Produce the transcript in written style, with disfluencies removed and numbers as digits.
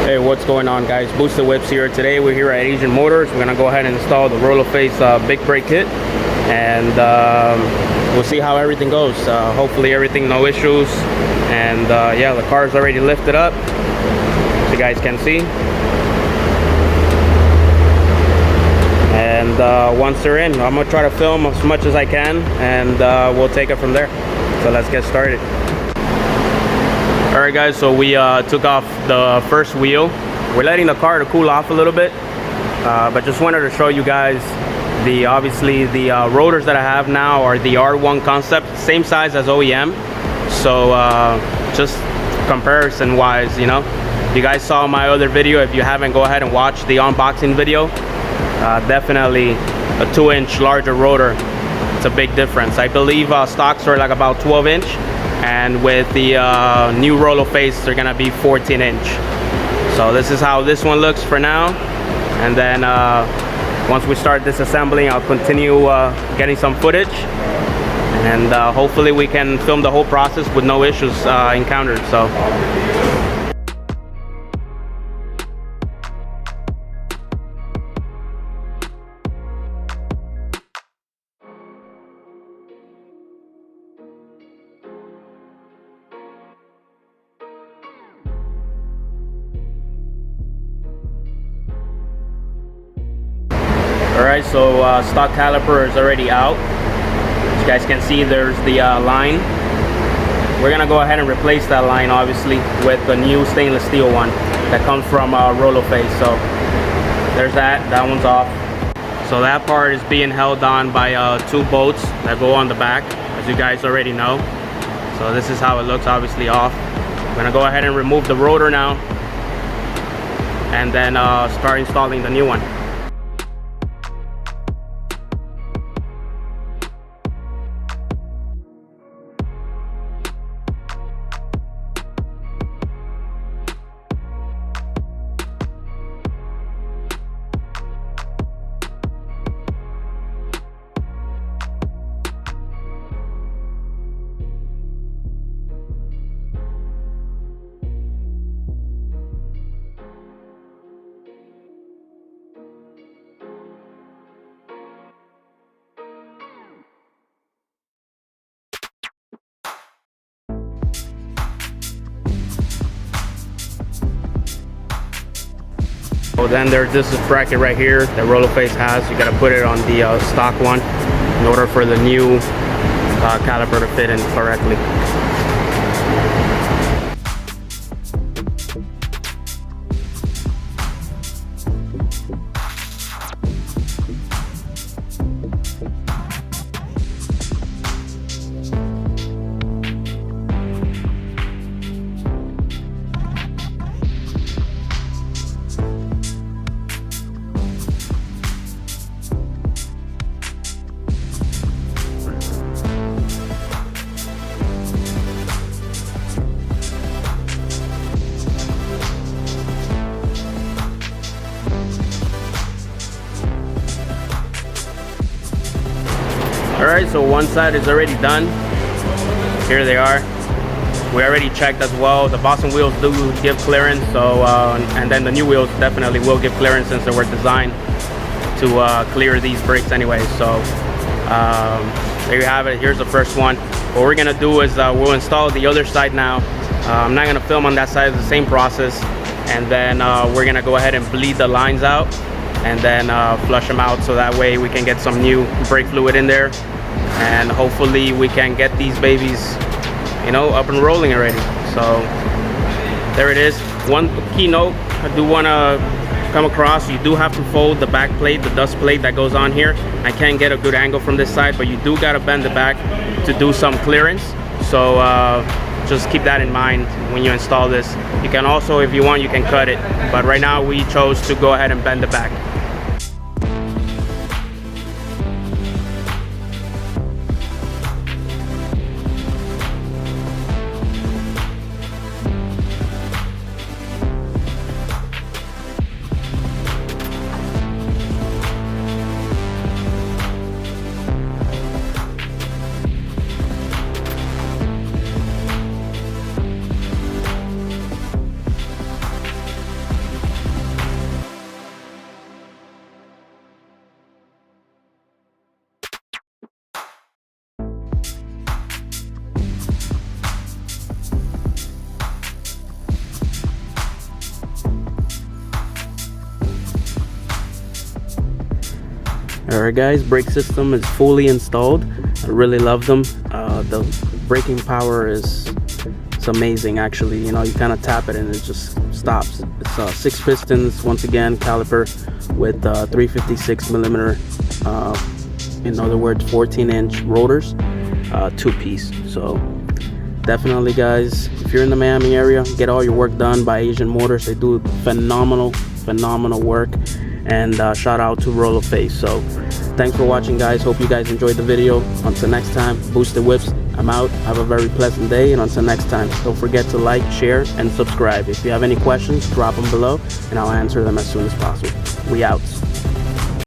Hey, what's going on, guys? Boosted Whips here. Today we're here at Asian Motors. We're gonna go ahead and install the Rolloface Big Brake Kit, and we'll see how everything goes. Hopefully everything, no issues. And yeah, the car's already lifted up, as you guys can see. And once they're in, I'm gonna try to film as much as I can, and we'll take it from there. So let's get started. Alright guys, so we took off the first wheel. We're letting the car to cool off a little bit, but just wanted to show you guys obviously the rotors that I have now are the R1 concept, same size as OEM. So just comparison wise, you know, you guys saw my other video. If you haven't, go ahead and watch the unboxing video. Definitely a 2-inch larger rotor. It's a big difference. I believe stocks are like about 12-inch. And with the new Rolloface, they're gonna be 14-inch. So this is how this one looks for now. And then once we start disassembling, I'll continue getting some footage. And hopefully we can film the whole process with no issues encountered. So. Alright, so stock caliper is already out. As you guys can see, there's the line. We're gonna go ahead and replace that line, obviously, with the new stainless steel one that comes from Rolloface. So there's that one's off. So that part is being held on by 2 bolts that go on the back, as you guys already know. So this is how it looks, obviously off. I'm gonna go ahead and remove the rotor now, and then start installing the new one. So then there's this bracket right here that Rolloface has. You got to put it on the stock one in order for the new caliper to fit in correctly. Alright, so one side is already done. Here they are. We already checked as well. The Boston wheels do give clearance, so and then the new wheels definitely will give clearance since they were designed to clear these brakes anyway. So there you have it. Here's the first one. What we're gonna do is we'll install the other side now. I'm not gonna film on that side. It's the same process, and then we're gonna go ahead and bleed the lines out and then flush them out, so that way we can get some new brake fluid in there, and hopefully we can get these babies, you know, up and rolling already. So there it is. One key note I do want to come across: you do have to fold the back plate, the dust plate that goes on here. I can't get a good angle from this side, but you do got to bend the back to do some clearance. So just keep that in mind when you install this. You can also, if you want, you can cut it, but right now we chose to go ahead and bend the back. Alright guys, brake system is fully installed. I really love them. The braking power is amazing actually. You know, you kind of tap it and it just stops. It's 6 pistons, once again caliper with 356 millimeter, in other words 14-inch rotors, 2-piece. So definitely guys, if you're in the Miami area, get all your work done by Asian Motors. They do phenomenal work. And shout out to Rolloface. So thanks for watching guys, hope you guys enjoyed the video. Until next time, Boosted Whips, I'm out. Have a very pleasant day, and until next time, don't forget to like, share, and subscribe. If you have any questions, drop them below and I'll answer them as soon as possible. We out.